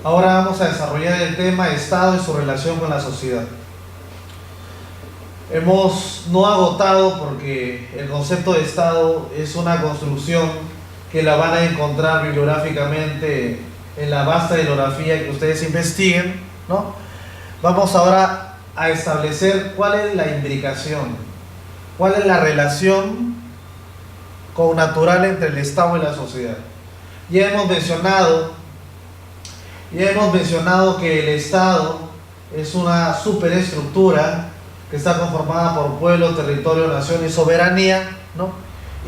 Ahora vamos a desarrollar el tema Estado y su relación con la sociedad. Hemos no agotado porque el concepto de Estado es una construcción que la van a encontrar bibliográficamente en la vasta bibliografía que ustedes investiguen, ¿no? Vamos ahora a establecer cuál es la imbricación, cuál es la relación connatural entre el Estado y la sociedad. Ya hemos mencionado que el Estado es una superestructura que está conformada por pueblo, territorio, nación y soberanía, ¿no?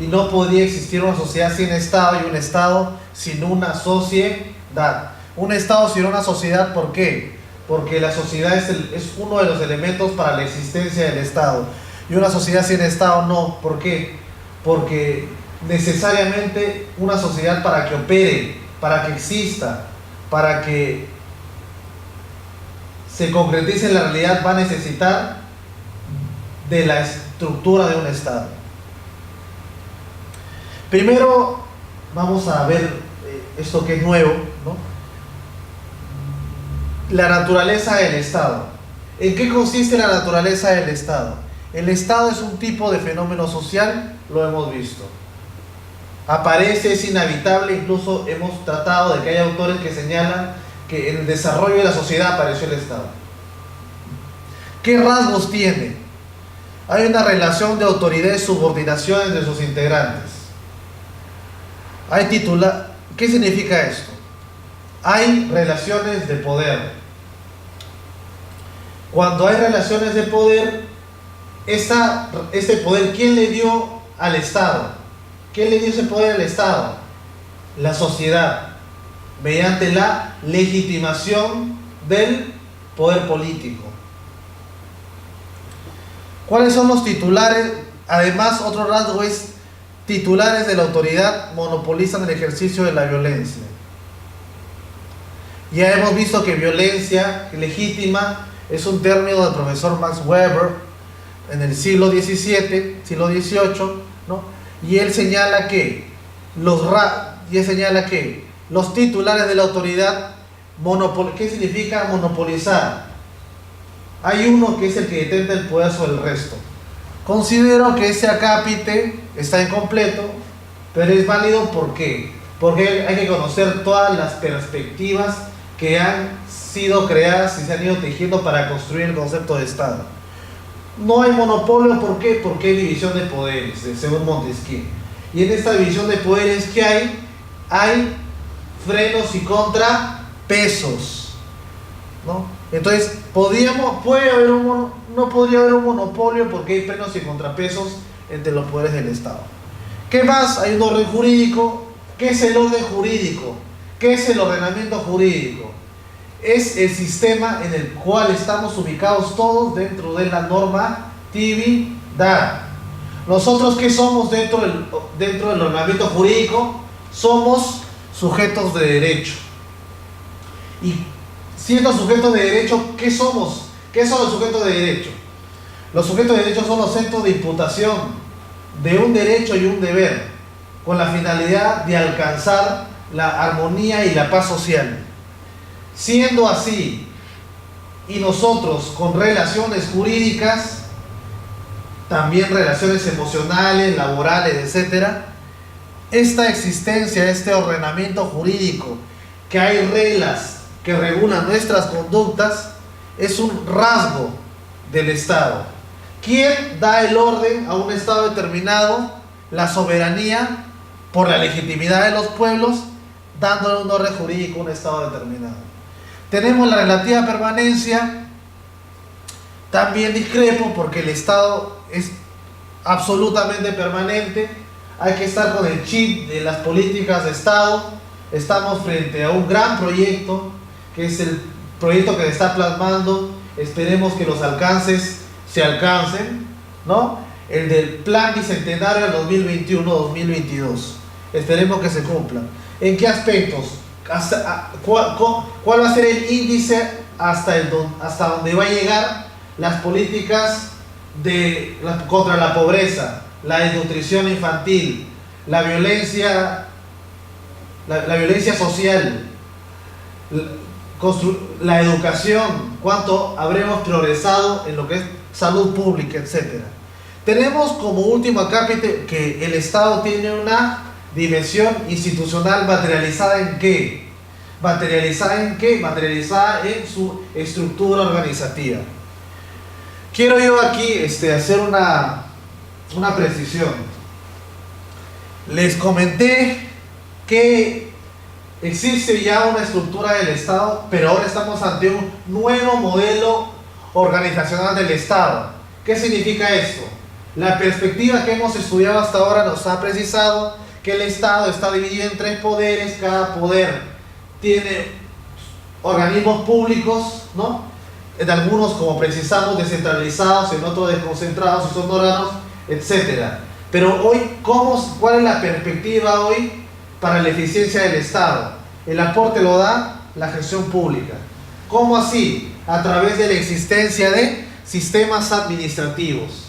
Y no podría existir una sociedad sin Estado y un Estado sin una sociedad. Un Estado sin una sociedad, ¿por qué? Porque la sociedad es uno de los elementos para la existencia del Estado. Y una sociedad sin Estado no. ¿Por qué? Porque necesariamente una sociedad, para que opere, para que exista, para que se concretice en la realidad, va a necesitar de la estructura de un Estado. Primero vamos a ver esto que es nuevo, ¿no? La naturaleza del Estado. ¿En qué consiste la naturaleza del Estado? El Estado es un tipo de fenómeno social, lo hemos visto. Aparece, es inhabitable, incluso hemos tratado de que hay autores que señalan que en el desarrollo de la sociedad apareció el Estado. ¿Qué rasgos tiene? Hay una relación de autoridad y subordinación entre sus integrantes. ¿Qué significa esto? Hay relaciones de poder. Cuando hay relaciones de poder, este poder, ¿quién le dio al Estado? ¿Quién le dio ese poder al Estado? La sociedad, mediante la legitimación del poder político. ¿Cuáles son los titulares? Además, otro rasgo es titulares de la autoridad monopolizan el ejercicio de la violencia. Ya hemos visto que violencia legítima es un término del profesor Max Weber en el siglo XVII, siglo XVIII, ¿no? Y él señala que los titulares de la autoridad, ¿qué significa monopolizar? Hay uno que es el que detenta el poder sobre el resto. Considero que ese acápite está incompleto, pero es válido. ¿Por qué? Porque hay que conocer todas las perspectivas que han sido creadas y se han ido tejiendo para construir el concepto de Estado. No hay monopolio, ¿por qué? Porque hay división de poderes, según Montesquieu. Y en esta división de poderes, ¿qué hay? Hay frenos y contrapesos, ¿no? Entonces, no podría haber un monopolio porque hay frenos y contrapesos entre los poderes del Estado. ¿Qué más? Hay un orden jurídico. ¿Qué es el orden jurídico? ¿Qué es el ordenamiento jurídico? Es el sistema en el cual estamos ubicados todos dentro de la normatividad. Nosotros, ¿qué somos dentro del ordenamiento jurídico? Somos sujetos de derecho. Y siendo sujetos de derecho, ¿qué somos? ¿Qué son los sujetos de derecho? Los sujetos de derecho son los centros de imputación de un derecho y un deber, con la finalidad de alcanzar la armonía y la paz social. Siendo así, y nosotros con relaciones jurídicas, también relaciones emocionales, laborales, etc., esta existencia, este ordenamiento jurídico, que hay reglas que regulan nuestras conductas, es un rasgo del Estado. ¿Quién da el orden a un Estado determinado? La soberanía, por la legitimidad de los pueblos, dándole un orden jurídico a un Estado determinado. Tenemos la relativa permanencia. También discrepo porque el Estado es absolutamente permanente. Hay que estar con el chip de las políticas de Estado. Estamos frente a un gran proyecto, que es el proyecto que se está plasmando. Esperemos que los alcances se alcancen, ¿no? El del Plan Bicentenario del 2021-2022. Esperemos que se cumpla. ¿En qué aspectos? ¿Cuál va a ser el índice hasta donde va a llegar las políticas contra la pobreza, la desnutrición infantil, la violencia social, la educación, cuánto habremos progresado en lo que es salud pública, etcétera. Tenemos como último acápite que el Estado tiene una dimensión institucional materializada en ¿qué? ¿Materializada en qué? Materializada en su estructura organizativa. Quiero yo aquí hacer una precisión. Les comenté que existe ya una estructura del Estado, pero ahora estamos ante un nuevo modelo organizacional del Estado. ¿Qué significa esto? La perspectiva que hemos estudiado hasta ahora nos ha precisado que el Estado está dividido en 3 poderes, cada poder tiene organismos públicos, ¿no? En algunos, como precisamos, descentralizados, en otros desconcentrados y son órganos, etc. Pero hoy, ¿cuál es la perspectiva hoy para la eficiencia del Estado? El aporte lo da la gestión pública. ¿Cómo así? A través de la existencia de sistemas administrativos.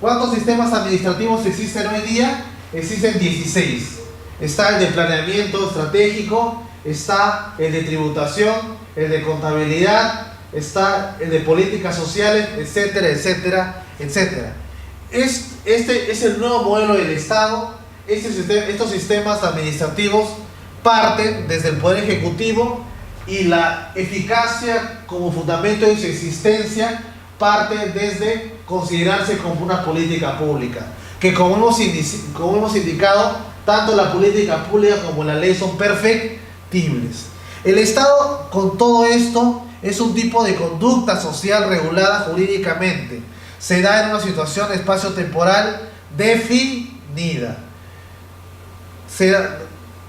¿Cuántos sistemas administrativos existen hoy día? Existen 16. Está el de planeamiento estratégico, está el de tributación, el de contabilidad, está el de políticas sociales, etcétera, etcétera, etcétera. Este es el nuevo modelo del Estado. Estos sistemas administrativos parten desde el Poder Ejecutivo y la eficacia como fundamento de su existencia parte desde considerarse como una política pública, que como hemos indicado, tanto la política pública como la ley son perfectibles. El Estado, con todo esto, es un tipo de conducta social regulada jurídicamente. Se da en una situación espacio-temporal definida. Se da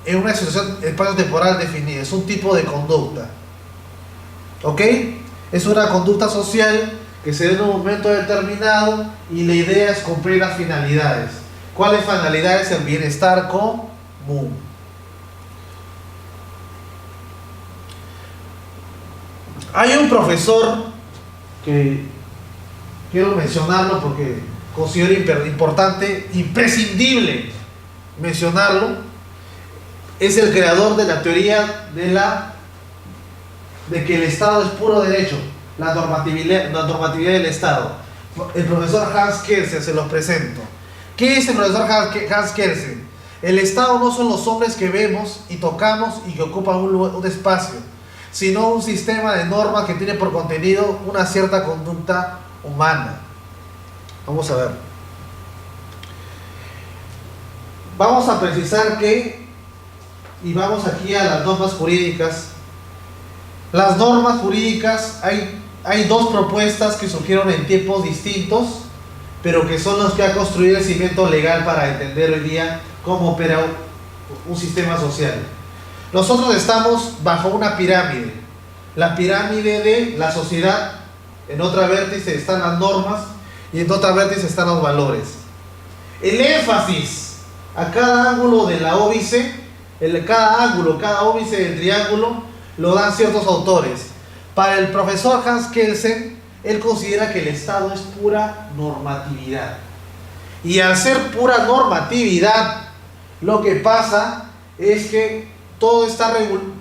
en una situación espacio-temporal definida. Es un tipo de conducta. ¿Ok? Es una conducta social que se da en un momento determinado y la idea es cumplir las finalidades. ¿Cuáles finalidades? El bienestar común. Hay un profesor que quiero mencionarlo porque considero importante, imprescindible mencionarlo. Es el creador de la teoría de que el Estado es puro derecho, la normatividad del Estado. El profesor Hans Kelsen, se los presento. ¿Qué es el profesor Hans Kelsen? El Estado no son los hombres que vemos y tocamos y que ocupan un espacio, sino un sistema de normas que tiene por contenido una cierta conducta humana. Vamos a ver. Vamos a precisar que, y vamos aquí a las normas jurídicas. Las normas jurídicas, hay 2 propuestas que surgieron en tiempos distintos, pero que son los que ha construido el cimiento legal para entender hoy día cómo opera un sistema social. Nosotros estamos bajo una pirámide, la pirámide de la sociedad. En otra vértice están las normas y en otra vértice están los valores. El énfasis a cada ángulo de la óbice, cada óbice del triángulo lo dan ciertos autores. Para el profesor Hans Kelsen, él considera que el Estado es pura normatividad. Y al ser pura normatividad, lo que pasa es que todo está regulado.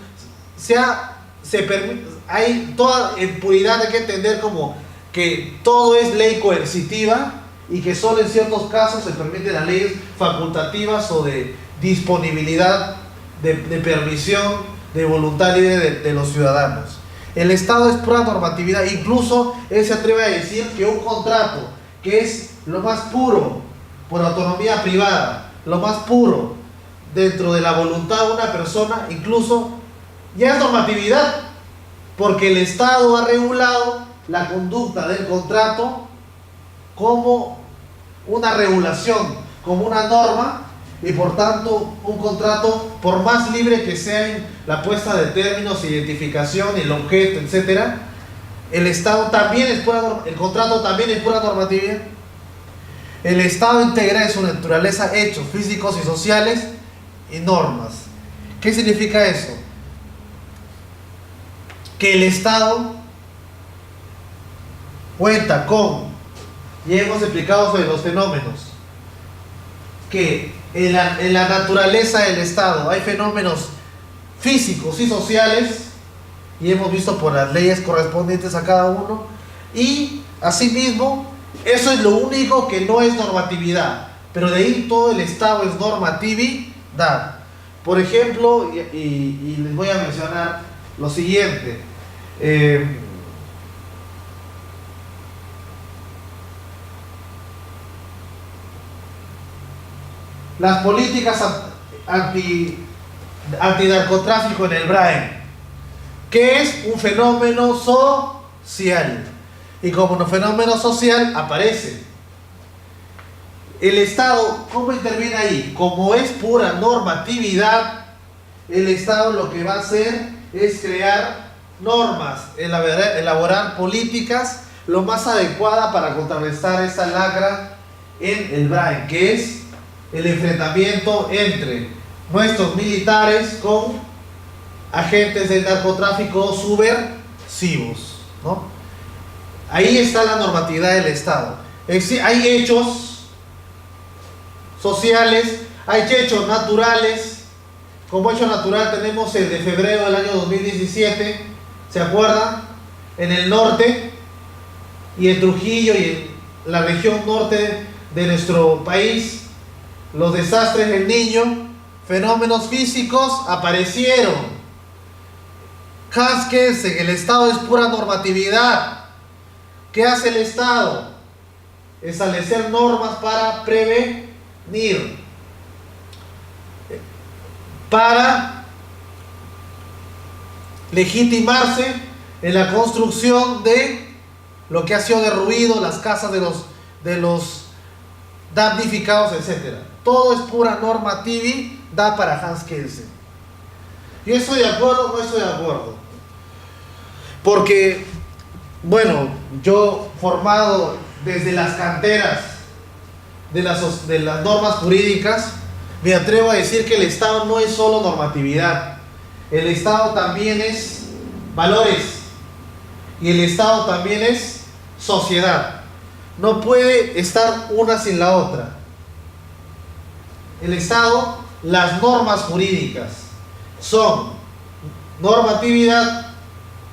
Hay toda en puridad, hay que entender como que todo es ley coercitiva y que solo en ciertos casos se permiten las leyes facultativas o de disponibilidad, de permisión, de voluntad libre de los ciudadanos. El Estado es pura normatividad. Incluso él se atreve a decir que un contrato, que es lo más puro por autonomía privada, lo más puro dentro de la voluntad de una persona, incluso ya es normatividad, porque el Estado ha regulado la conducta del contrato como una regulación, como una norma, y por tanto un contrato, por más libre que sea en la puesta de términos, identificación, el objeto, etc., el Estado también es el contrato también es pura normatividad. El Estado integra en su naturaleza hechos físicos y sociales y normas. ¿Qué significa eso? Que el Estado cuenta con, y hemos explicado sobre los fenómenos, que en la naturaleza del Estado hay fenómenos físicos y sociales y hemos visto por las leyes correspondientes a cada uno, y asimismo, eso es lo único que no es normatividad, pero de ahí todo el Estado es normatividad. Por ejemplo, y les voy a mencionar lo siguiente. Las políticas antinarcotráfico en el Brain, que es un fenómeno social, y como un fenómeno social aparece el Estado. ¿Cómo interviene ahí? Como es pura normatividad, el Estado lo que va a hacer es crear normas, elaborar políticas lo más adecuada para contrarrestar esta lacra en el Brain, que es el enfrentamiento entre nuestros militares con agentes del narcotráfico subversivos, ¿no? Ahí está la normatividad del Estado. Hay hechos sociales, hay hechos naturales. Como hecho natural tenemos el de febrero del año 2017, ¿se acuerdan? En el norte y en Trujillo y en la región norte de nuestro país, los desastres del Niño, fenómenos físicos aparecieron. Hans Kelsen, el Estado es pura normatividad. ¿Qué hace el Estado? Establecer normas para prevenir, para legitimarse en la construcción de lo que ha sido derruido, las casas de los damnificados, etc. Todo es pura normatividad para Hans Kelsen. ¿Yo estoy de acuerdo o no estoy de acuerdo? Porque, bueno, yo formado desde las canteras de las normas jurídicas, me atrevo a decir que el Estado no es solo normatividad. El Estado también es valores. Y el Estado también es sociedad. No puede estar una sin la otra. El Estado, las normas jurídicas son normatividad,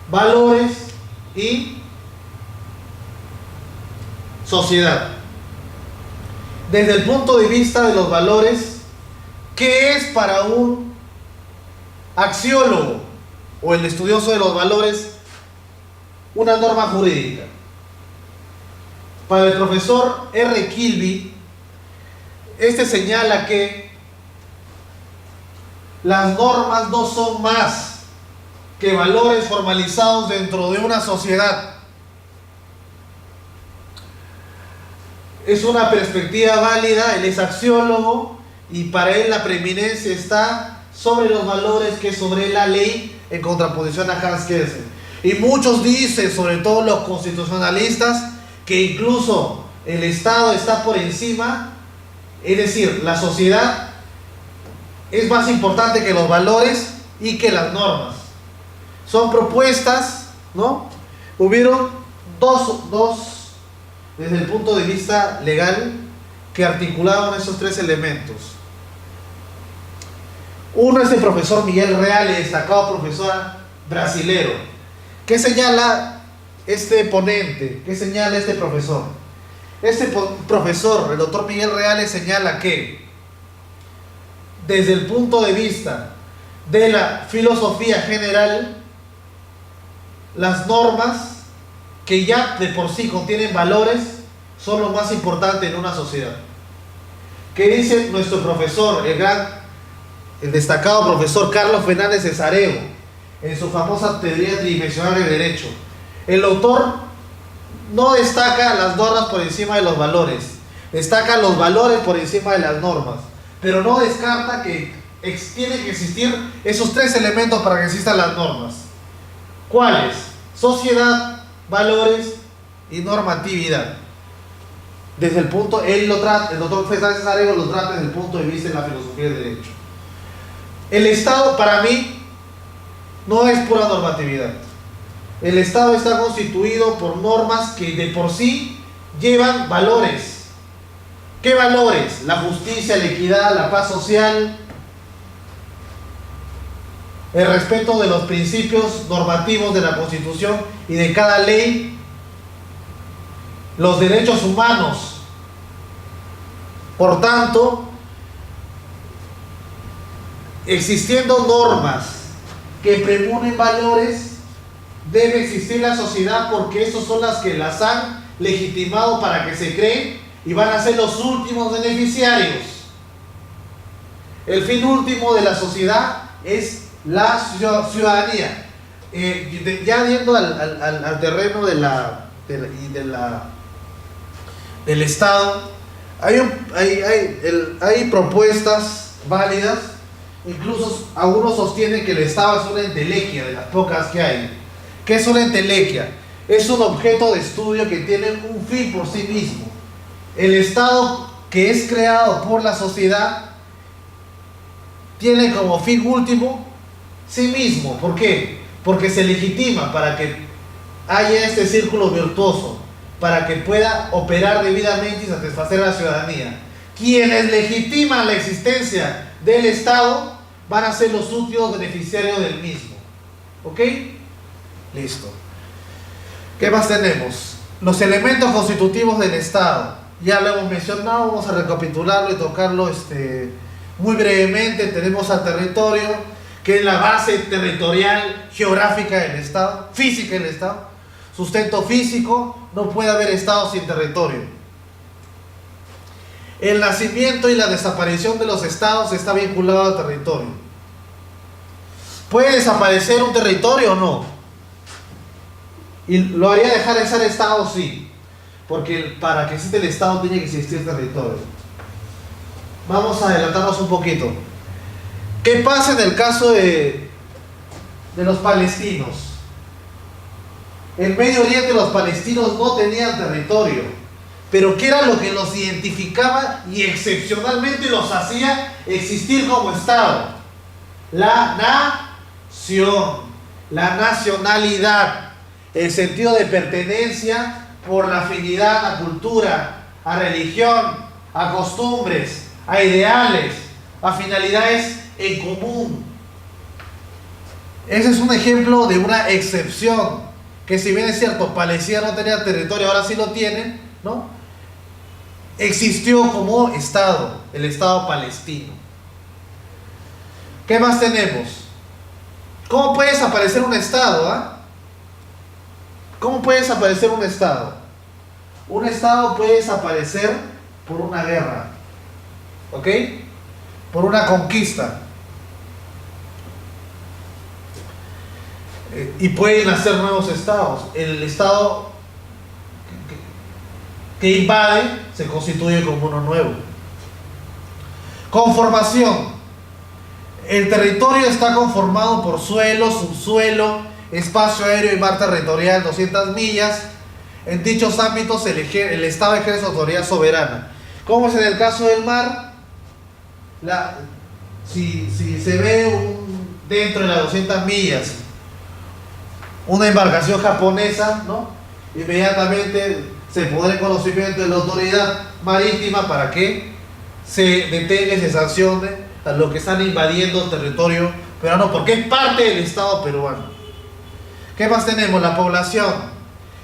valores y sociedad. Desde el punto de vista de los valores, ¿qué es para un axiólogo o el estudioso de los valores una norma jurídica? Para el profesor R. Kilby, este señala que las normas no son más que valores formalizados dentro de una sociedad. Es una perspectiva válida, él es axiólogo y para él la preeminencia está sobre los valores que sobre la ley, en contraposición a Hans Kelsen. Y muchos dicen, sobre todo los constitucionalistas, que incluso el Estado está por encima, es decir, la sociedad es más importante que los valores y que las normas. Son propuestas, ¿no? Hubieron dos desde el punto de vista legal que articulaban esos tres elementos. Uno es el profesor Miguel Reale, destacado profesor brasilero. ¿Qué señala este ponente? ¿Qué señala este profesor? Este profesor, el doctor Miguel Reale, señala que desde el punto de vista de la filosofía general, las normas que ya de por sí contienen valores son lo más importante en una sociedad. ¿Qué dice nuestro profesor, el destacado profesor Carlos Fernández Cesareo, en su famosa teoría tridimensional del derecho? El autor no destaca las normas por encima de los valores, destaca los valores por encima de las normas, pero no descarta que tienen que existir esos tres elementos para que existan las normas. ¿Cuáles? Sociedad, valores y normatividad. Desde el punto, el doctor Fernández Cesareo lo trata desde el punto de vista de la filosofía del derecho. El Estado, para mí, no es pura normatividad. El Estado está constituido por normas que de por sí llevan valores. ¿Qué valores? La justicia, la equidad, la paz social. el respeto de los principios normativos de la Constitución y de cada ley, los derechos humanos. Por tanto, existiendo normas que premunen valores, debe existir la sociedad, porque esas son las que las han legitimado para que se creen y van a ser los últimos beneficiarios. El fin último de la sociedad es la ciudadanía. Ya yendo al terreno del Estado, hay propuestas válidas. Incluso algunos sostienen que el Estado es una entelequia, de las pocas que hay. ¿Qué es una entelequia? Es un objeto de estudio que tiene un fin por sí mismo. El Estado, que es creado por la sociedad, tiene como fin último sí mismo. ¿Por qué? Porque se legitima para que haya este círculo virtuoso, para que pueda operar debidamente y satisfacer a la ciudadanía. Quienes legitiman la existencia del Estado van a ser los últimos beneficiarios del mismo. ¿Ok? Listo. ¿Qué más tenemos? Los elementos constitutivos del Estado. Ya lo hemos mencionado, vamos a recapitularlo y tocarlo muy brevemente. Tenemos al territorio, que es la base territorial geográfica del Estado, física del Estado. Sustento físico, no puede haber Estado sin territorio. El nacimiento y la desaparición de los estados está vinculado al territorio. ¿Puede desaparecer un territorio o no? ¿Y lo haría dejar de ser estado? Sí. Porque para que exista el estado tiene que existir territorio. Vamos a adelantarnos un poquito. ¿Qué pasa en el caso de los palestinos? En Medio Oriente los palestinos no tenían territorio. Pero ¿qué era lo que los identificaba y excepcionalmente los hacía existir como Estado? La nación, la nacionalidad, el sentido de pertenencia por la afinidad a cultura, a religión, a costumbres, a ideales, a finalidades en común. Ese es un ejemplo de una excepción, que si bien es cierto, Palestina no tenía territorio, ahora sí lo tienen, ¿no? Existió como Estado, el Estado palestino. ¿Qué más tenemos? ¿Cómo puede desaparecer un Estado? ¿Cómo puede desaparecer un Estado? Un Estado puede desaparecer por una guerra, ¿ok? Por una conquista. Y pueden nacer nuevos estados. El Estado que invade se constituye como uno nuevo. Conformación. El territorio está conformado por suelo, subsuelo, espacio aéreo y mar territorial, 200 millas. En dichos ámbitos el Estado ejerce autoridad soberana. ¿Cómo es en el caso del mar? Si se ve dentro de las 200 millas una embarcación japonesa, ¿no? Inmediatamente se pondrá en conocimiento de la autoridad marítima para que se detenga y se sancione a los que están invadiendo el territorio peruano, porque es parte del Estado peruano. ¿Qué más tenemos? La población.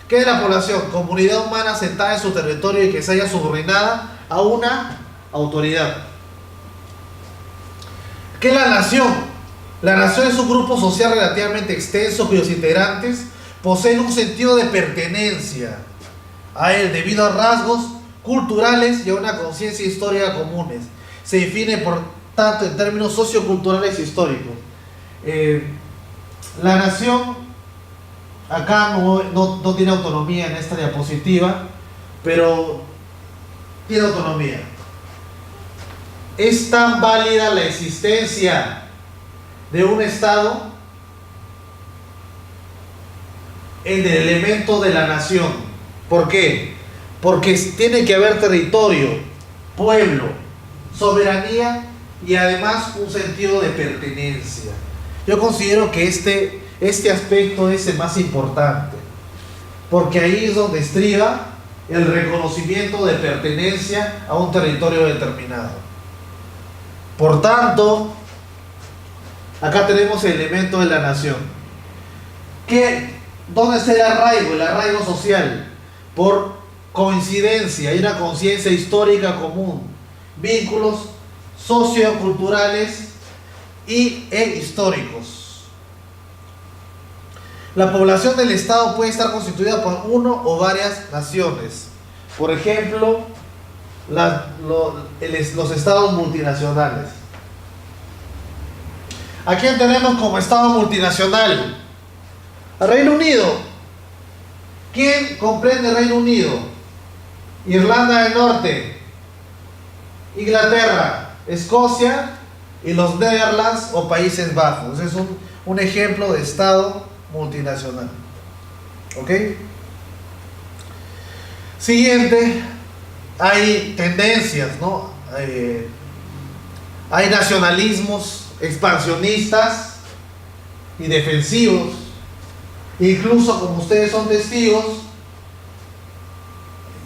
¿Qué es la población? Comunidad humana asentada en su territorio y que se haya subordinada a una autoridad. ¿Qué es la nación? La nación es un grupo social relativamente extenso cuyos integrantes poseen un sentido de pertenencia a él debido a rasgos culturales y a una conciencia histórica comunes. Se define por tanto en términos socioculturales e históricos. La nación acá no tiene autonomía en esta diapositiva, pero tiene autonomía. Es tan válida la existencia de un Estado en el elemento de la nación. ¿Por qué? Porque tiene que haber territorio, pueblo, soberanía y además un sentido de pertenencia. Yo considero que este aspecto es el más importante, porque ahí es donde estriba el reconocimiento de pertenencia a un territorio determinado. Por tanto, Acá tenemos el elemento de la nación. ¿Dónde está el arraigo? El arraigo social. Por coincidencia, hay una conciencia histórica común, vínculos socioculturales e históricos. La población del Estado puede estar constituida por uno o varias naciones. Por ejemplo, los estados multinacionales. ¿A quién tenemos como estado multinacional? Al Reino Unido. ¿Quién comprende Reino Unido? Irlanda del Norte, Inglaterra, Escocia y los Netherlands o Países Bajos. Es un ejemplo de estado multinacional. ¿Ok? Siguiente, hay tendencias, ¿no? Hay nacionalismos expansionistas y defensivos. Incluso, como ustedes son testigos,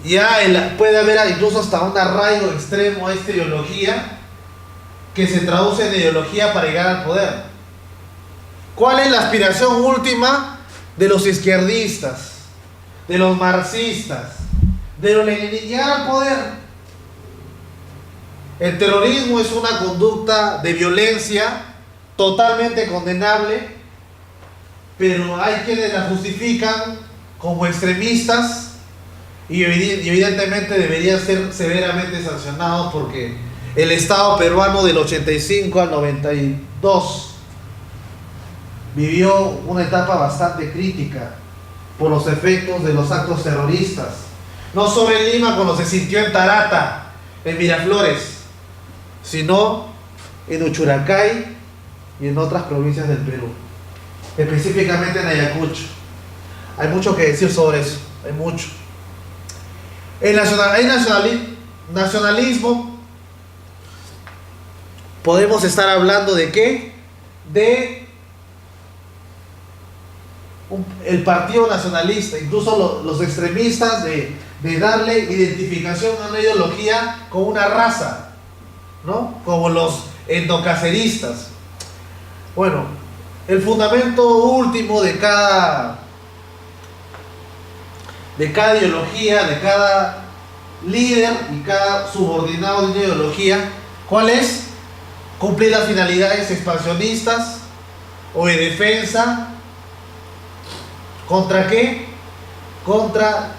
ya puede haber incluso hasta un arraigo extremo a esta ideología que se traduce en ideología para llegar al poder. ¿Cuál es la aspiración última de los izquierdistas, de los marxistas, de los leninistas? Llegar al poder. El terrorismo es una conducta de violencia totalmente condenable, pero hay quienes la justifican como extremistas y evidentemente deberían ser severamente sancionados, porque el Estado peruano del 85 al 92 vivió una etapa bastante crítica por los efectos de los actos terroristas, no solo en Lima, cuando se sintió en Tarata, en Miraflores, sino en Uchucchacay y en otras provincias del Perú, específicamente en Ayacucho. Hay mucho que decir sobre eso, hay mucho. Hay nacionalismo. Podemos estar hablando de ¿qué? De el Partido Nacionalista, incluso los extremistas de darle identificación a una ideología con una raza, ¿no? Como los endocaceristas. Bueno, el fundamento último de cada ideología, de cada líder y cada subordinado de una ideología, ¿cuál es? Cumplir las finalidades expansionistas o de defensa. ¿Contra qué? Contra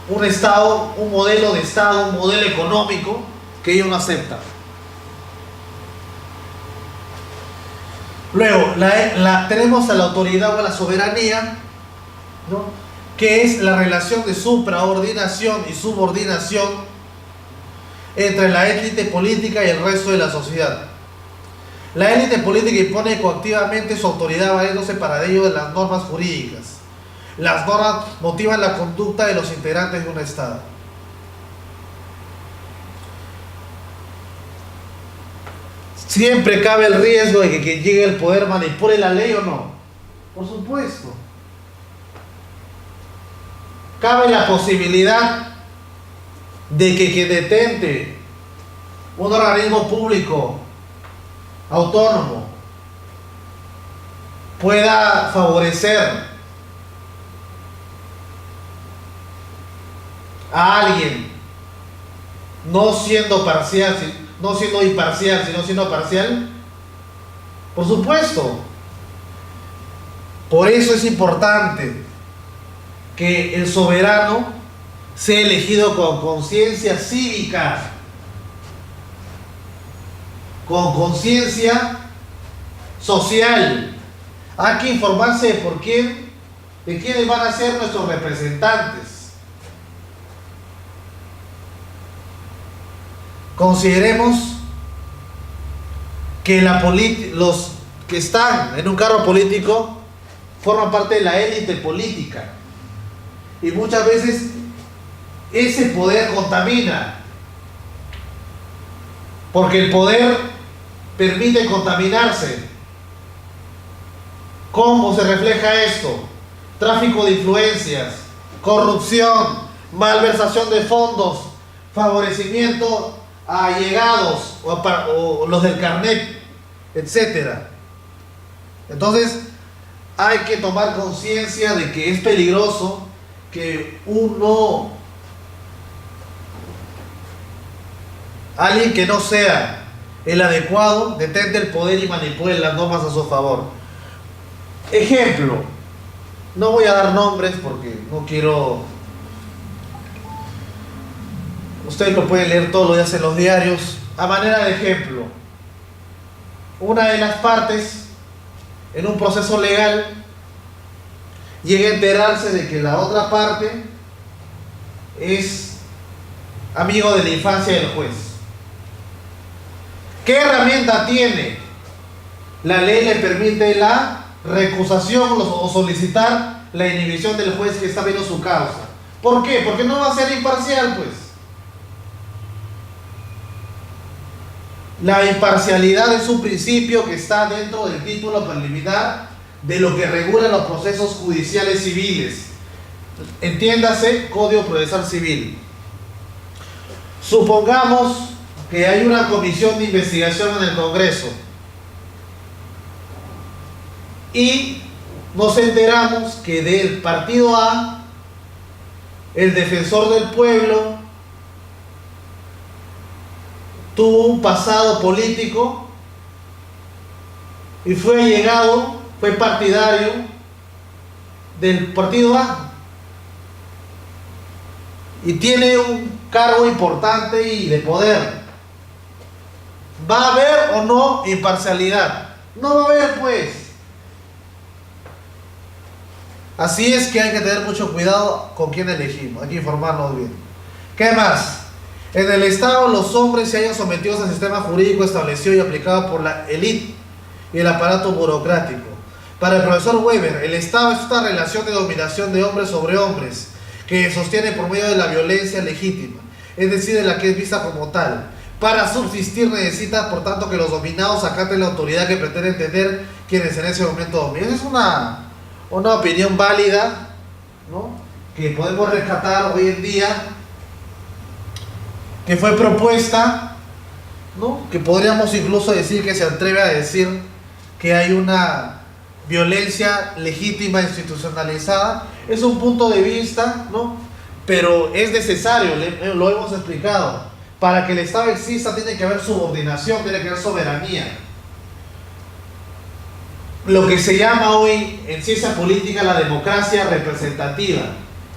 un Estado, un modelo de Estado, un modelo económico que ellos no aceptan. Luego, tenemos a la autoridad o a la soberanía, ¿no? Que es la relación de supraordinación y subordinación entre la élite política y el resto de la sociedad. La élite política impone coactivamente su autoridad valiéndose para ello de las normas jurídicas. Las normas motivan la conducta de los integrantes de un Estado. Siempre cabe el riesgo de que quien llegue al poder manipule la ley o no. Por supuesto. Cabe la posibilidad de que quien detente un organismo público autónomo pueda favorecer a alguien no siendo parcial, no siendo imparcial, sino siendo parcial. Por supuesto. Por eso es importante que el soberano sea elegido con conciencia cívica, con conciencia social. Hay que informarse de quiénes van a ser nuestros representantes. Consideremos que los que están en un cargo político forman parte de la élite política. Y muchas veces ese poder contamina, porque el poder permite contaminarse. ¿Cómo se refleja esto? Tráfico de influencias, corrupción, malversación de fondos, favorecimiento a allegados o los del carnet, etc. Entonces, hay que tomar conciencia de que es peligroso que alguien que no sea el adecuado, detente el poder y manipule las normas a su favor. Ejemplo, no voy a dar nombres porque no quiero. Ustedes lo pueden leer todos los días en los diarios. A manera de ejemplo, una de las partes en un proceso legal llega a enterarse de que la otra parte es amigo de la infancia del juez. ¿Qué herramienta tiene? La ley le permite la recusación o solicitar la inhibición del juez que está viendo su causa. ¿Por qué? Porque no va a ser imparcial, pues. La imparcialidad es un principio que está dentro del título preliminar de lo que regula los procesos judiciales civiles. Entiéndase, Código Procesal Civil. Supongamos que hay una comisión de investigación en el Congreso y nos enteramos que del partido A, el defensor del pueblo tuvo un pasado político y fue partidario del partido A y tiene un cargo importante y de poder. ¿Va a haber o no imparcialidad? No va a haber, pues. Así es que hay que tener mucho cuidado con quién elegimos, hay que informarnos bien. ¿Qué más? En el Estado los hombres se hayan sometidos al sistema jurídico establecido y aplicado por la élite y el aparato burocrático. Para el profesor Weber, el Estado es una relación de dominación de hombres sobre hombres que sostiene por medio de la violencia legítima, es decir, de la que es vista como tal. Para subsistir necesita, por tanto, que los dominados acaten la autoridad que pretenden tener quienes en ese momento dominan. Es una opinión válida, ¿no?, que podemos rescatar hoy en día, que fue propuesta, ¿no?, que podríamos incluso decir que se atreve a decir que hay una violencia legítima institucionalizada. Es un punto de vista, ¿no?, pero es necesario, lo hemos explicado. Para que el Estado exista tiene que haber subordinación, tiene que haber soberanía. Lo que se llama hoy en ciencia política la democracia representativa,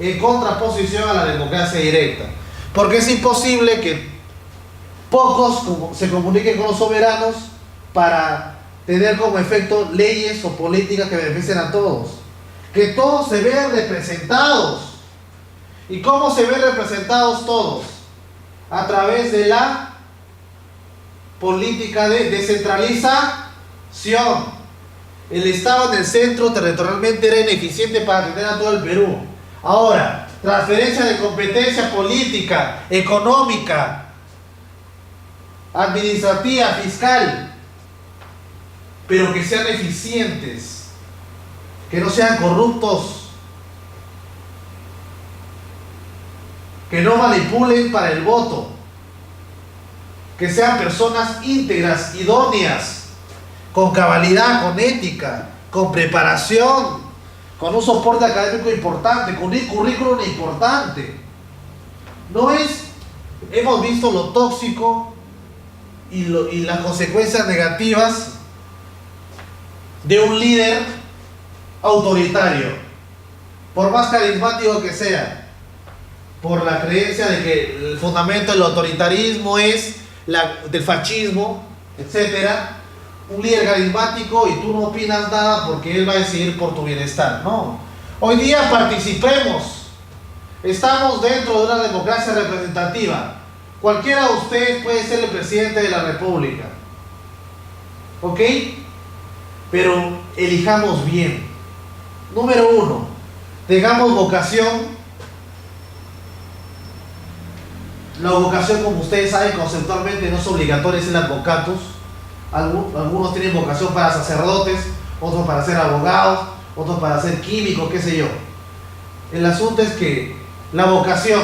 en contraposición a la democracia directa. Porque es imposible que pocos se comuniquen con los soberanos para tener como efecto leyes o políticas que beneficien a todos. Que todos se vean representados. ¿Y cómo se ven representados todos? A través de la política de descentralización. El Estado en el centro territorialmente era ineficiente para atender a todo el Perú. Ahora, transferencia de competencia política, económica, administrativa, fiscal, pero que sean eficientes, que no sean corruptos, que no manipulen para el voto, que sean personas íntegras, idóneas, con cabalidad, con ética, con preparación, con un soporte académico importante, con un currículum importante. Hemos visto lo tóxico y las consecuencias negativas de un líder autoritario, por más carismático que sea, por la creencia de que el fundamento del autoritarismo es del fascismo, etcétera. Un líder carismático y tú no opinas nada porque él va a decidir por tu bienestar. No. Hoy día participemos. Estamos dentro de una democracia representativa. Cualquiera de ustedes puede ser el presidente de la República. ¿Ok? Pero elijamos bien. Número 1, tengamos vocación. La vocación, como ustedes saben, conceptualmente no es obligatoria ser advocatos. Algunos tienen vocación para sacerdotes, otros para ser abogados, otros para ser químicos, qué sé yo. El asunto es que la vocación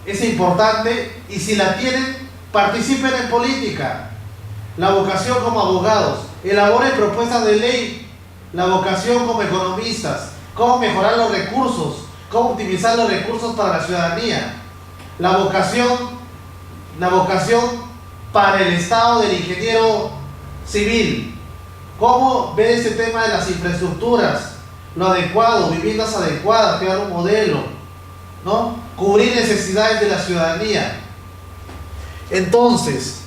es importante y si la tienen, participen en política. la vocación como abogados, elaboren propuestas de ley, la vocación como economistas, cómo mejorar los recursos, cómo optimizar los recursos para la ciudadanía, la vocación para el estado del ingeniero civil, cómo ver ese tema de las infraestructuras, lo adecuado, viviendas adecuadas, crear un modelo, ¿no? Cubrir necesidades de la ciudadanía. Entonces,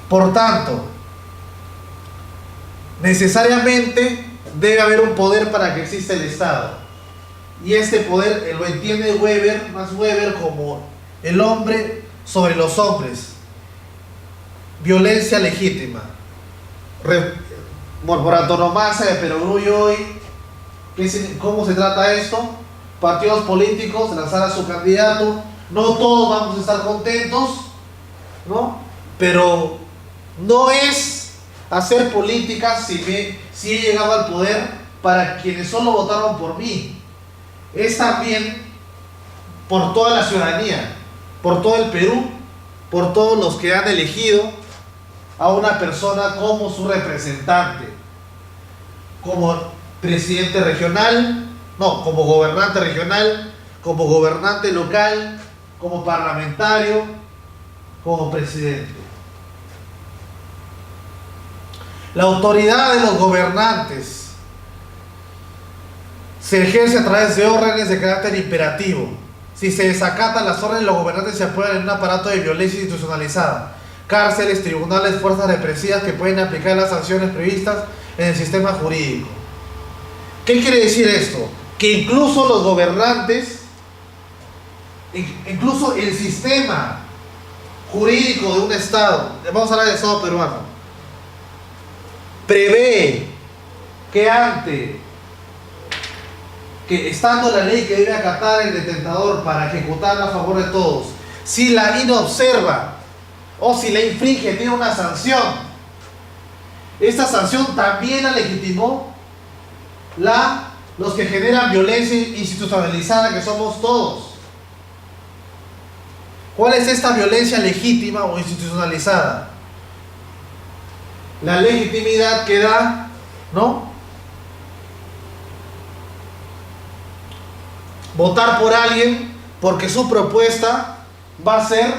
por tanto, necesariamente debe haber un poder para que exista el Estado. Y este poder lo entiende Max Weber, como el hombre sobre los hombres. Violencia legítima. Por antonomasia de Perogrullo hoy, ¿cómo se trata esto? Partidos políticos lanzar a su candidato. No todos vamos a estar contentos, ¿no? Pero no es hacer política si he llegado al poder para quienes solo votaron por mí. Es también por toda la ciudadanía, por todo el Perú, por todos los que han elegido a una persona como su representante, como presidente regional, no, como gobernante regional, como gobernante local, como parlamentario, como presidente. La autoridad de los gobernantes se ejerce a través de órdenes de carácter imperativo. Si se desacatan las órdenes, los gobernantes se apoyan en un aparato de violencia institucionalizada, cárceles, tribunales, fuerzas represivas que pueden aplicar las sanciones previstas en el sistema jurídico. ¿Qué quiere decir esto? Que incluso los gobernantes, incluso el sistema jurídico de un Estado, vamos a hablar del Estado peruano, prevé que estando la ley que debe acatar el detentador para ejecutarla a favor de todos, si la inobserva o si la infringe, tiene una sanción. Esta sanción también la legitimó los que generan violencia institucionalizada, que somos todos. ¿Cuál es esta violencia legítima o institucionalizada? La legitimidad que da, ¿no?, votar por alguien porque su propuesta va a ser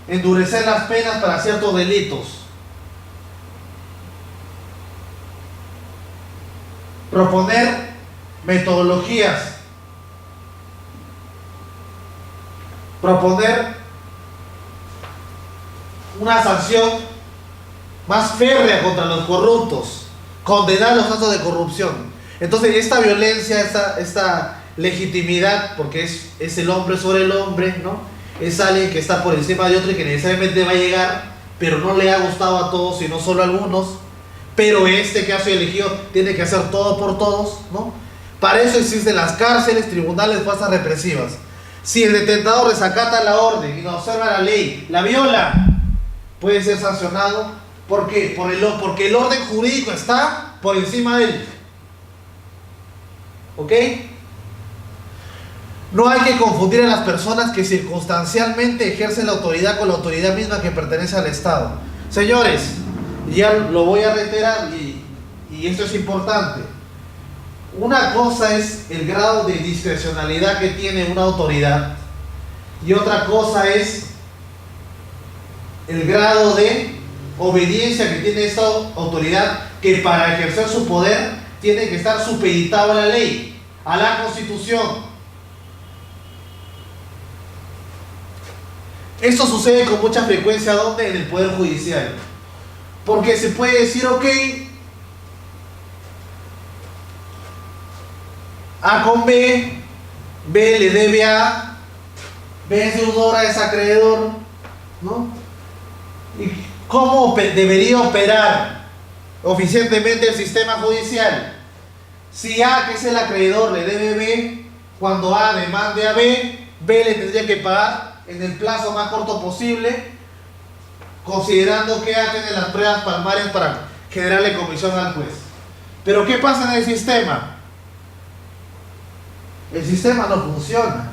endurecer las penas para ciertos delitos. Proponer metodologías. Proponer una sanción más férrea contra los corruptos. Condenar los actos de corrupción. Entonces esta violencia, esta legitimidad, porque es el hombre sobre el hombre, ¿no? Es alguien que está por encima de otro y que necesariamente va a llegar, pero no le ha gustado a todos, sino solo a algunos. Pero este que ha sido elegido tiene que hacer todo por todos, ¿no? Para eso existen las cárceles, tribunales, fuerzas represivas. Si el detentador desacata la orden y no observa la ley, la viola, puede ser sancionado. ¿Por qué? Porque el orden jurídico está por encima de él. ¿Ok? No hay que confundir a las personas que circunstancialmente ejercen la autoridad con la autoridad misma que pertenece al Estado. Señores, ya lo voy a reiterar y esto es importante. Una cosa es el grado de discrecionalidad que tiene una autoridad y otra cosa es el grado de obediencia que tiene esta autoridad, que para ejercer su poder tiene que estar supeditado a la ley, a la Constitución. Esto sucede con mucha frecuencia, ¿dónde? En el Poder Judicial. Porque se puede decir, ok, A con B, B le debe a A, B es deudor, A es acreedor, ¿no? ¿Y cómo debería operar eficientemente el sistema judicial? Si A, que es el acreedor, le debe B, cuando A demande a B, B le tendría que pagar en el plazo más corto posible, considerando que A tiene las pruebas palmares para generarle comisión al juez. Pero ¿qué pasa en el sistema? El sistema no funciona.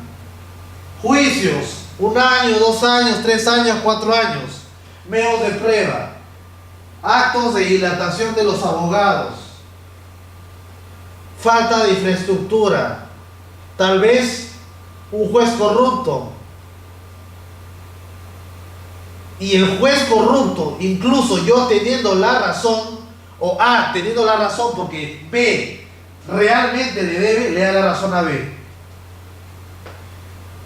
Juicios, 1 año, 2 años, 3 años, 4 años. medios de prueba, actos de dilatación de los abogados, falta de infraestructura, tal vez un juez corrupto. Y el juez corrupto, incluso yo teniendo la razón, o A teniendo la razón porque B realmente le debe, le da la razón a B.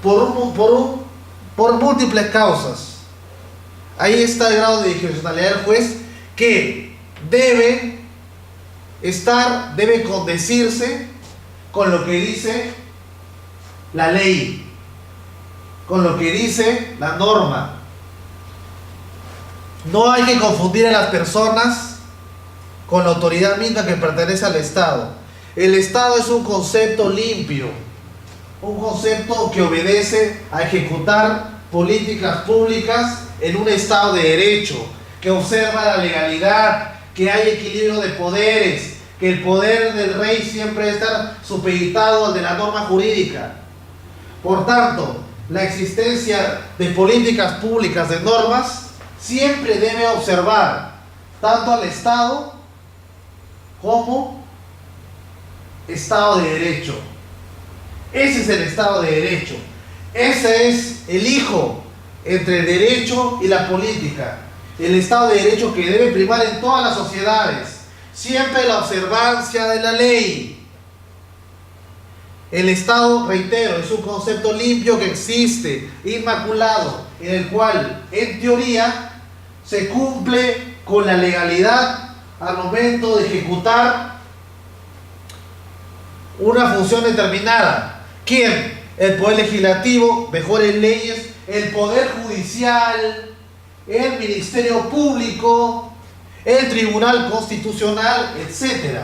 Por múltiples causas. Ahí está el grado de discrecionalidad del juez, que debe condecirse con lo que dice la ley, con lo que dice la norma. No hay que confundir a las personas con la autoridad misma que pertenece al Estado. El Estado es un concepto limpio, un concepto que obedece a ejecutar políticas públicas en un Estado de derecho, que observa la legalidad, que hay equilibrio de poderes, que el poder del rey siempre debe estar supeditado al de la norma jurídica. Por tanto, la existencia de políticas públicas, de normas, siempre debe observar tanto al Estado como Estado de Derecho. Ese es el Estado de Derecho. Ese es el hijo entre el derecho y la política. El Estado de Derecho que debe primar en todas las sociedades. Siempre la observancia de la ley. El Estado, reitero, es un concepto limpio que existe, inmaculado, en el cual, en teoría, se cumple con la legalidad al momento de ejecutar una función determinada. ¿Quién? El Poder Legislativo, mejores leyes, el Poder Judicial, el Ministerio Público, el Tribunal Constitucional, etc.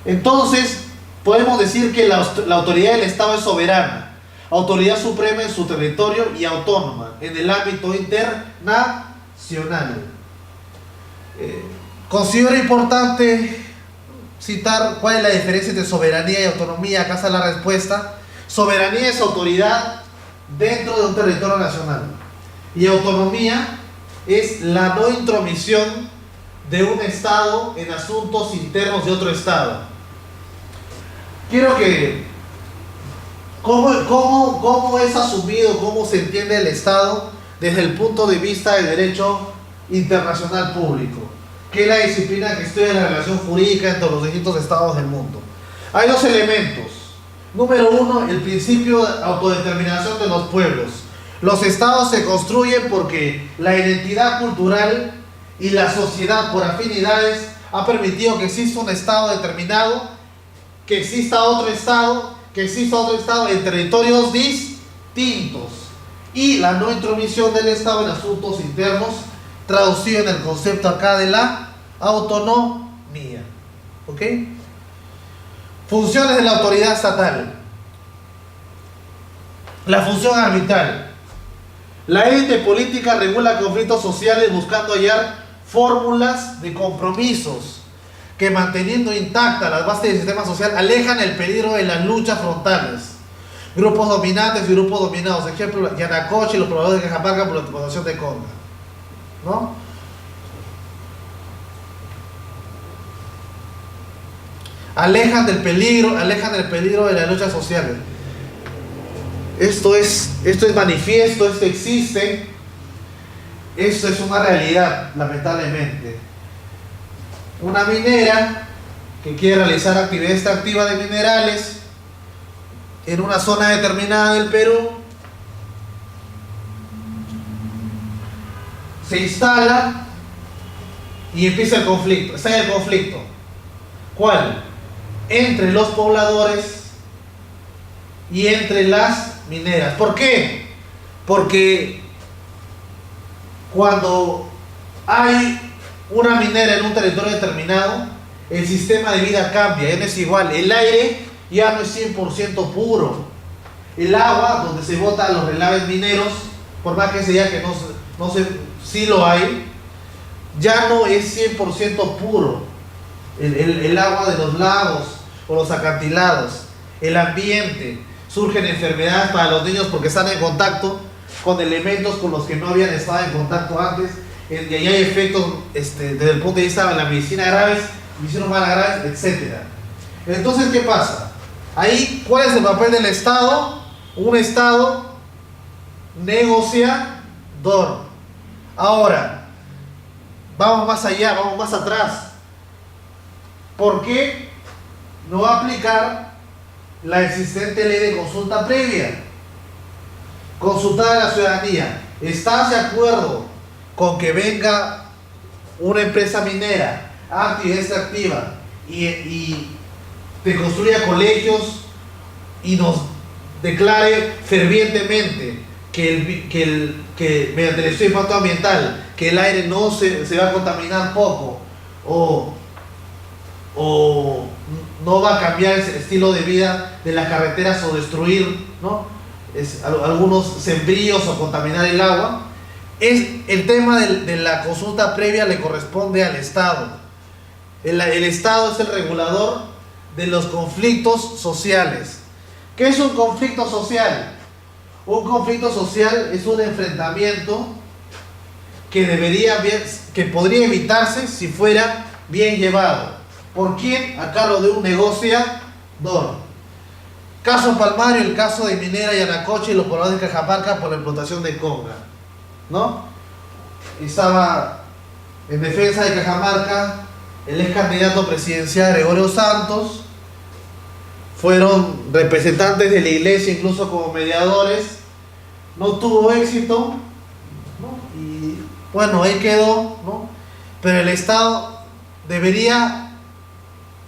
Entonces, podemos decir que la autoridad del Estado es soberana, autoridad suprema en su territorio y autónoma en el ámbito internacional. Considero importante citar cuál es la diferencia entre soberanía y autonomía. Acá está la respuesta. Soberanía es autoridad dentro de un territorio nacional, y autonomía es la no intromisión de un Estado en asuntos internos de otro Estado. Quiero que ¿cómo es asumido, cómo se entiende el Estado desde el punto de vista del derecho internacional público, que es la disciplina que estudia la relación jurídica entre los distintos estados del mundo? Hay dos elementos. Número uno, el principio de autodeterminación de los pueblos. Los estados se construyen porque la identidad cultural y la sociedad por afinidades ha permitido que exista un estado determinado, que exista otro estado, en territorios distintos, y la no intromisión del Estado en asuntos internos, traducido en el concepto acá de la autonomía. ¿Ok? Funciones de la autoridad estatal. La función arbitral. La élite política regula conflictos sociales buscando hallar fórmulas de compromisos que, manteniendo intactas las bases del sistema social, alejan el peligro de las luchas frontales. Grupos dominantes y grupos dominados. Ejemplo, Yanacocha y los pobladores de Cajamarca por la explotación de Conga, ¿no? Alejan del peligro de las luchas sociales. Esto es manifiesto, esto existe, esto es una realidad, lamentablemente. Una minera que quiere realizar actividad extractiva de minerales en una zona determinada del Perú, se instala y empieza el conflicto. Está en el conflicto. ¿Cuál? Entre los pobladores y entre las mineras. ¿Por qué? Porque cuando hay una minera en un territorio determinado, el sistema de vida cambia, ya no es igual. El aire ya no es 100% puro. El agua donde se botan los relaves mineros, por más que se diga que no sé, sí lo hay, ya no es 100% puro. El agua de los lagos o los acantilados, el ambiente, surgen enfermedades para los niños porque están en contacto con elementos con los que no habían estado en contacto antes, y ahí hay efectos desde el punto de vista de la medicina graves, medicina humana graves, etc. Entonces, ¿qué pasa? Ahí, ¿cuál es el papel del Estado? Un Estado negociador. Ahora, vamos más allá, vamos más atrás. ¿Por qué no aplicar la existente ley de consulta previa? Consultar a la ciudadanía. ¿Estás de acuerdo con que venga una empresa minera, activa y extractiva, y te construya colegios y nos declare fervientemente que mediante el estudio de impacto ambiental, que el aire no se va a contaminar poco, o no va a cambiar el estilo de vida de las carreteras o destruir, ¿no?, algunos sembríos o contaminar el agua? El tema de la consulta previa le corresponde al Estado. El Estado es el regulador de los conflictos sociales. ¿Qué es un conflicto social? Un conflicto social es un enfrentamiento que podría evitarse si fuera bien llevado. ¿Por quién? A cargo de un negociador. Caso Palmario, el caso de Minera Yanacocha y los pobladores de Cajamarca por la explotación de Conga, ¿no? Estaba en defensa de Cajamarca el ex candidato presidencial Gregorio Santos. Fueron representantes de la iglesia, incluso como mediadores. No tuvo éxito, ¿no? Y bueno, ahí quedó, ¿no? Pero el Estado debería,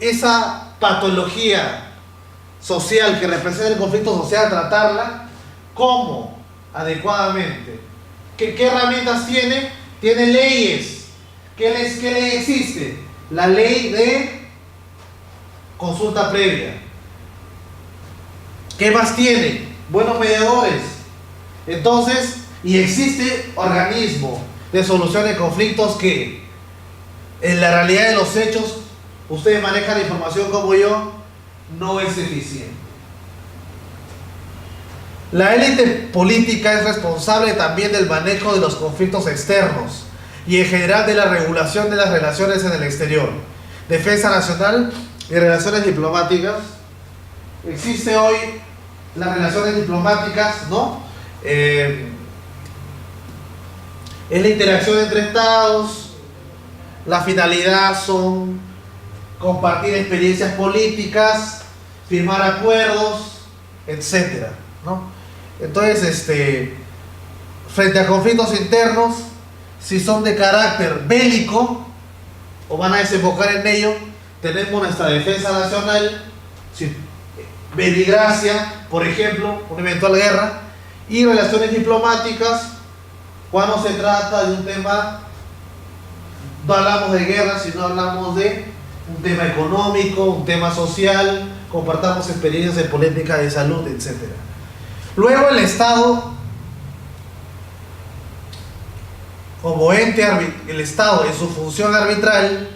esa patología social que representa el conflicto social, tratarla como adecuadamente. ¿Qué herramientas tiene? Tiene leyes. ¿Qué ley existe? La ley de consulta previa. ¿Qué más tiene? Buenos mediadores. Entonces, y existe organismo de solución de conflictos que en la realidad de los hechos, ustedes manejan la información como yo, no es eficiente. La élite política es responsable también del manejo de los conflictos externos y en general de la regulación de las relaciones en el exterior, defensa nacional y relaciones diplomáticas. Existe hoy las relaciones diplomáticas, ¿no? Es la interacción entre estados. La finalidad son compartir experiencias políticas, firmar acuerdos, etcétera, ¿no? Entonces, frente a conflictos internos, si son de carácter bélico o van a desembocar en ello, tenemos nuestra defensa nacional, si beligracia, por ejemplo, una eventual guerra, y relaciones diplomáticas cuando se trata de un tema, no hablamos de guerra, sino hablamos de un tema económico, un tema social, compartamos experiencias de política de salud, etc. Luego el Estado, como ente, el Estado en su función arbitral,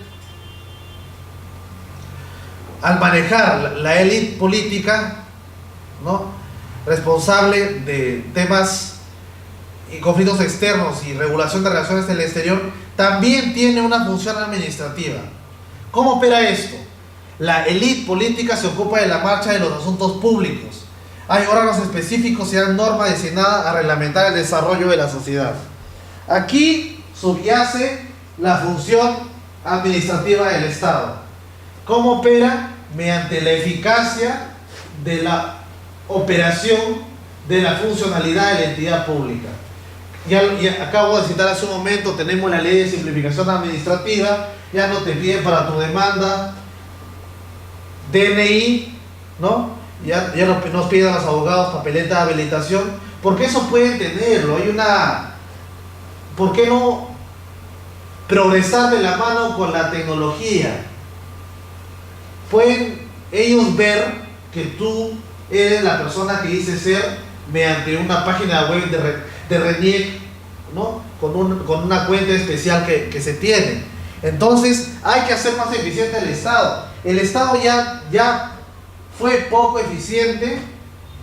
al manejar la élite política, ¿no?, responsable de temas y conflictos externos y regulación de relaciones en el exterior, también tiene una función administrativa. ¿Cómo opera esto? La élite política se ocupa de la marcha de los asuntos públicos. Hay órganos específicos y hay normas destinadas a reglamentar el desarrollo de la sociedad. Aquí subyace la función administrativa del Estado. ¿Cómo opera? Mediante la eficacia de la operación de la funcionalidad de la entidad pública. Ya acabo de citar hace un momento, tenemos la ley de simplificación administrativa. Ya no te piden para tu demanda DNI, ¿no? Ya nos piden a los abogados papeleta de habilitación, porque eso pueden tenerlo. ¿Por qué no progresar de la mano con la tecnología? Pueden ellos ver que tú eres la persona que dice ser mediante una página web de RENIEC, ¿no?, con una cuenta especial que se tiene. Entonces hay que hacer más eficiente el Estado. El Estado ya fue poco eficiente,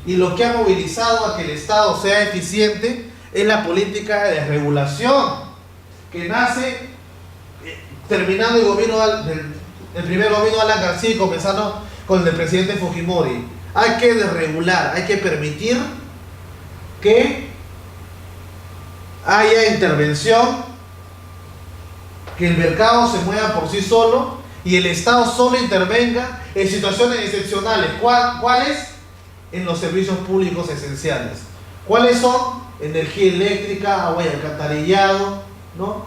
y lo que ha movilizado a que el Estado sea eficiente es la política de desregulación, que nace terminando el gobierno el primer gobierno de Alan García y comenzando con el del presidente Fujimori. Hay que desregular, hay que permitir que haya intervención, que el mercado se mueva por sí solo y el Estado solo intervenga en situaciones excepcionales. ¿Cuáles? En los servicios públicos esenciales. ¿Cuáles son? Energía eléctrica, agua y alcantarillado, ¿no?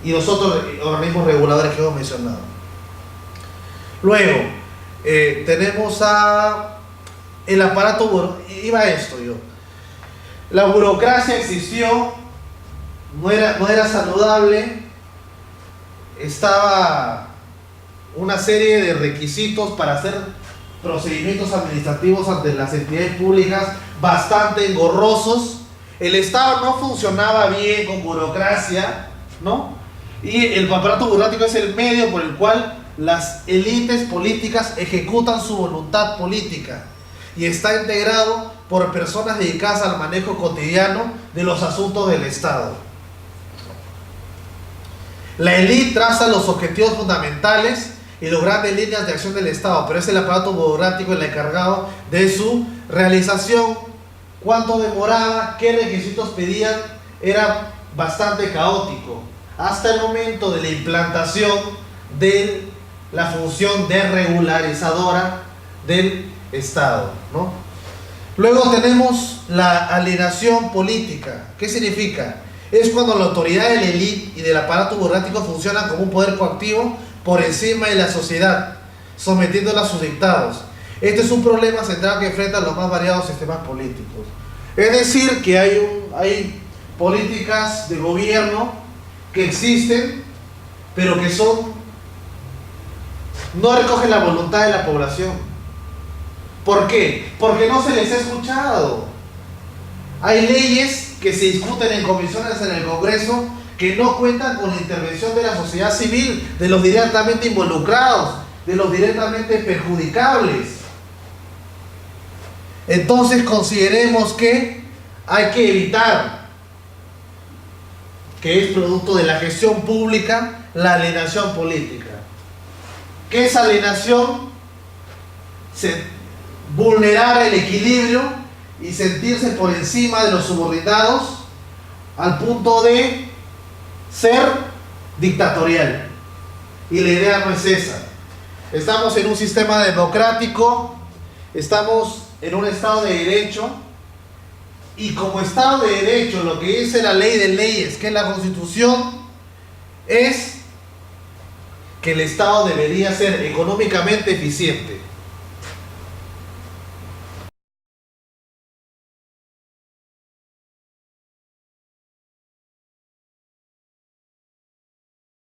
Y los otros organismos reguladores que hemos mencionado. Luego, tenemos el aparato, iba a esto yo. La burocracia existió, no era saludable, estaba una serie de requisitos para hacer procedimientos administrativos ante las entidades públicas bastante engorrosos. El Estado no funcionaba bien con burocracia, ¿no? Y el aparato burocrático es el medio por el cual las élites políticas ejecutan su voluntad política y está integrado por personas dedicadas al manejo cotidiano de los asuntos del Estado. La élite traza los objetivos fundamentales y las grandes líneas de acción del Estado, pero es el aparato burocrático el encargado de su realización. Cuánto demoraba, qué requisitos pedían, era bastante caótico, hasta el momento de la implantación de la función desregularizadora del Estado, ¿no? Luego tenemos la alienación política. ¿Qué significa? Es cuando la autoridad de la élite y del aparato burocrático funcionan como un poder coactivo por encima de la sociedad, sometiéndola a sus dictados. Este es un problema central que enfrentan los más variados sistemas políticos. Es decir, que hay políticas de gobierno que existen, pero que no recogen la voluntad de la población. ¿Por qué? Porque no se les ha escuchado. Hay leyes que se discuten en comisiones en el Congreso que no cuentan con la intervención de la sociedad civil, de los directamente involucrados, de los directamente perjudicables. Entonces consideremos que hay que evitar, que es producto de la gestión pública, la alienación política. ¿Qué es alienación? Vulnerar el equilibrio y sentirse por encima de los subordinados al punto de ser dictatorial. Y la idea no es esa. Estamos en un sistema democrático, estamos en un Estado de Derecho, y como Estado de Derecho, lo que dice la ley de leyes, que es la Constitución, es que el Estado debería ser económicamente eficiente.